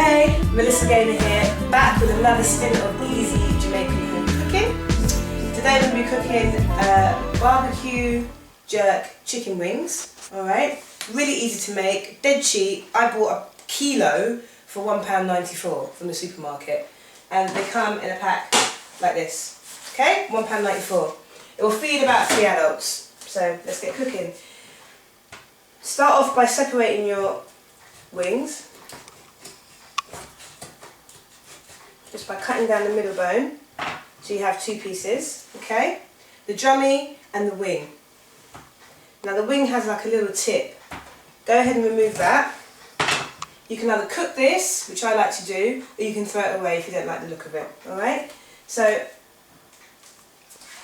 Hey, Melissa Gaynor here, back with another stint of easy Jamaican cooking. Today we're going to be cooking barbecue jerk chicken wings. Alright, really easy to make, dead cheap. I bought a kilo for £1.94 from the supermarket, and they come in a pack like this. Okay, £1.94. It will feed about 3 adults. So let's get cooking. Start off by separating your wings. Just by cutting down the middle bone, so you have 2 pieces, okay? The drummy and the wing. Now the wing has like a little tip. Go ahead and remove that. You can either cook this, which I like to do, or you can throw it away if you don't like the look of it, alright? So,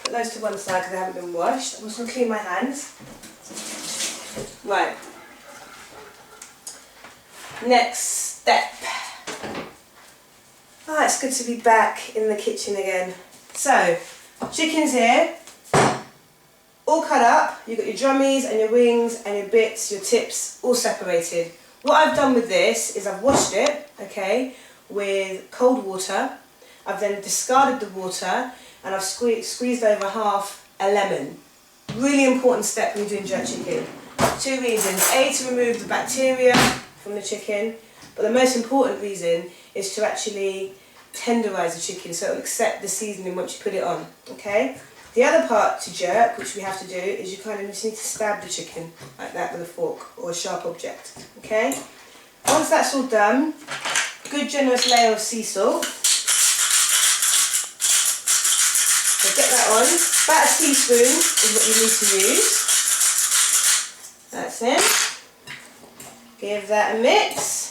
put those to one side because they haven't been washed. I'm just going to clean my hands. Right. Next step. Oh, it's good to be back in the kitchen again. So, chicken's here, all cut up. You've got your drummies and your wings and your bits, your tips, all separated. What I've done with this is I've washed it, okay, with cold water. I've then discarded the water and I've squeezed over half a lemon. Really important step when you're doing jerk chicken. 2 reasons. A, to remove the bacteria from the chicken, but the most important reason is to actually tenderise the chicken so it'll accept the seasoning once you put it on, okay? The other part to jerk, which we have to do, is you kind of just need to stab the chicken like that with a fork or a sharp object, okay? Once that's all done, good generous layer of sea salt. So get that on. About a teaspoon is what you need to use. That's it. Give that a mix.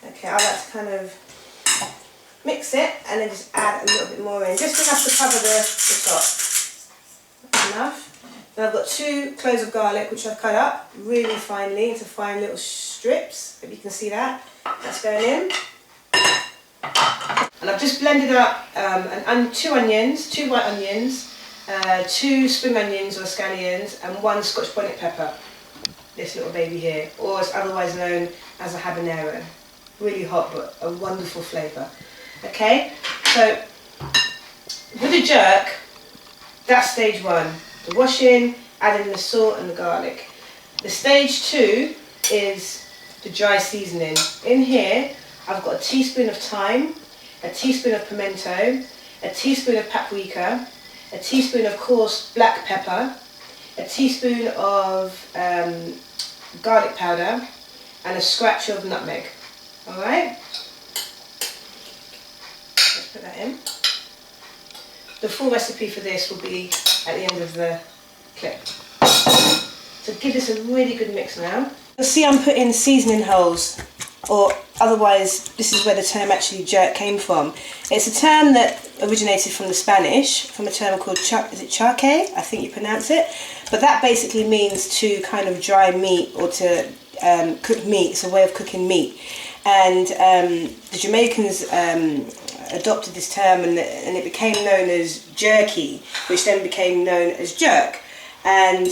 Okay, I like to kind of mix it and then just add a little bit more in, just enough to cover the top. That's enough. Then I've got 2 cloves of garlic which I've cut up really finely into fine little strips, if you can see that. That's going in. And I've just blended up 2 onions, 2 white onions, 2 spring onions or scallions, and 1 Scotch bonnet pepper. This little baby here, or it's otherwise known as a habanero. Really hot but a wonderful flavour. Okay, so with the jerk, that's stage 1. The washing, adding the salt and the garlic. The stage 2 is the dry seasoning. In here, I've got a teaspoon of thyme, a teaspoon of pimento, a teaspoon of paprika, a teaspoon of coarse black pepper, a teaspoon of garlic powder, and a scratch of nutmeg. Alright? Let's put that in. The full recipe for this will be at the end of the clip. So give this a really good mix now. You'll see I'm putting seasoning holes, or otherwise this is where the term actually jerk came from. It's a term that originated from the Spanish, from a term called charque, I think you pronounce it. But that basically means to kind of dry meat or to cook meat. It's a way of cooking meat. And the Jamaicans adopted this term and it became known as jerky, which then became known as jerk. And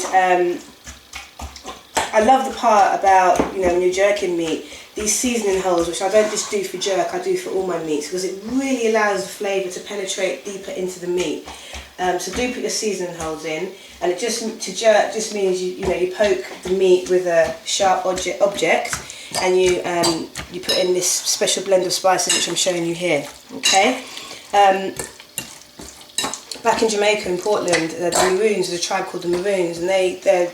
I love the part about, you know, when you're jerking meat, these seasoning holes, which I don't just do for jerk, I do for all my meats, because it really allows the flavour to penetrate deeper into the meat. So do put your seasoning holes in, and it just, to jerk just means you poke the meat with a sharp object, and you put in this special blend of spices which I'm showing you here. Okay. Back in Jamaica, in Portland, the Maroons, there's a tribe called the Maroons, and they're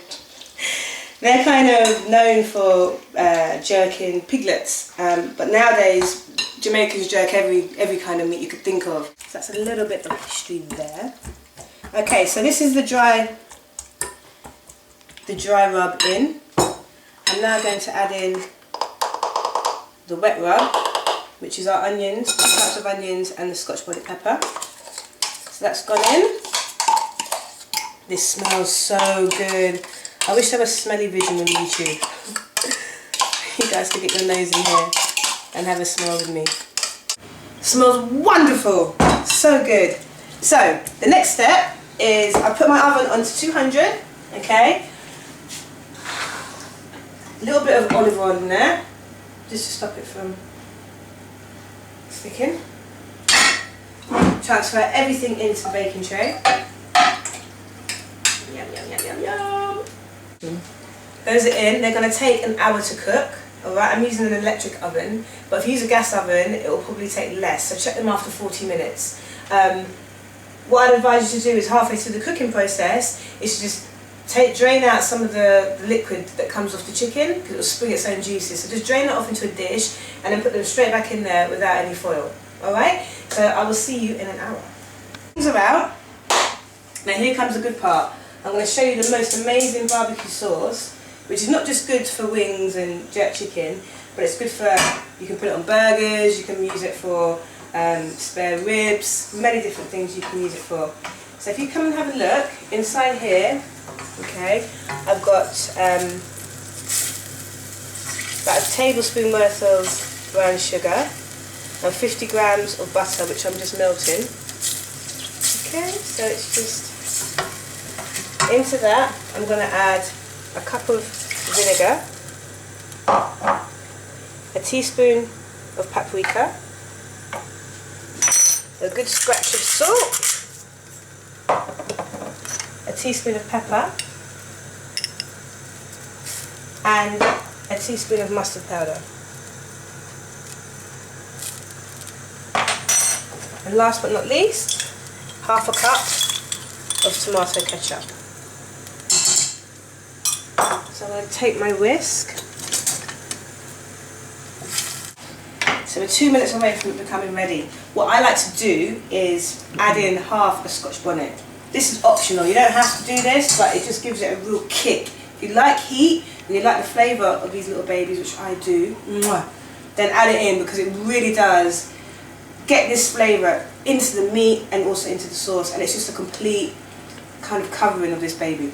kind of known for jerking piglets, but nowadays Jamaicans jerk every kind of meat you could think of. So that's a little bit of history there. Okay, so this is the dry rub in. I'm now going to add in the wet rub, which is our onions, the scraps of onions and the Scotch bonnet pepper. So that's gone in. This smells so good. I wish there was smelly vision on YouTube. You guys could get your nose in here and have a smell with me. Smells wonderful, so good. So the next step is I put my oven onto 200, okay? A little bit of olive oil in there, just to stop it from sticking. Transfer everything into the baking tray. Yum, yum, yum, yum, yum. Those are in. They're going to take an hour to cook. Alright, I'm using an electric oven, but if you use a gas oven, it will probably take less. So check them after 40 minutes. What I'd advise you to do is halfway through the cooking process is to just drain out some of the liquid that comes off the chicken, because it will spring its own juices. So just drain it off into a dish and then put them straight back in there without any foil. Alright, so I will see you in an hour. Things are out. Now here comes the good part. I'm going to show you the most amazing barbecue sauce, which is not just good for wings and jerk chicken, but it's good for, you can put it on burgers, you can use it for spare ribs, many different things you can use it for. So if you come and have a look, inside here, okay, I've got about a tablespoon worth of brown sugar and 50 grams of butter, which I'm just melting. Okay, so it's just, into that I'm going to add a cup of vinegar, a teaspoon of paprika, a good scratch of salt, a teaspoon of pepper, and a teaspoon of mustard powder. And last but not least, half a cup of tomato ketchup. So I'm going to take my whisk. So we're 2 minutes away from it becoming ready. What I like to do is add in half a Scotch bonnet. This is optional, you don't have to do this, but it just gives it a real kick. If you like heat and you like the flavour of these little babies, which I do, then add it in, because it really does get this flavour into the meat and also into the sauce, and it's just a complete kind of covering of this baby.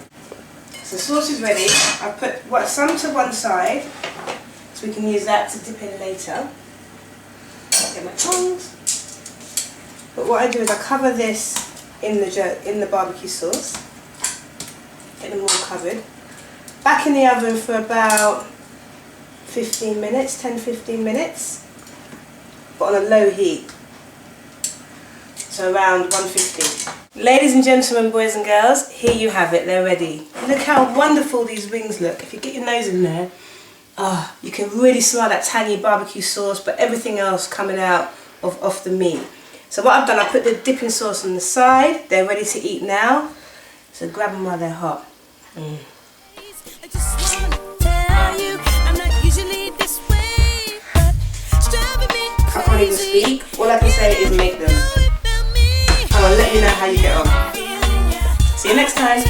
So the sauce is ready. I've put some to one side so we can use that to dip in later. Get my tongs. But what I do is I cover this in the barbecue sauce. Get them all covered. Back in the oven for about 15 minutes, 10-15 minutes, but on a low heat. So around 150. Ladies and gentlemen, boys and girls, here you have it, they're ready. Look how wonderful these wings look. If you get your nose in there, you can really smell that tangy barbecue sauce, but everything else coming out of the meat. So what I've done, I put the dipping sauce on the side. They're ready to eat now. So grab them while they're hot. I can't even speak. All I can say is make them. I will let you know how you get on. See you next time.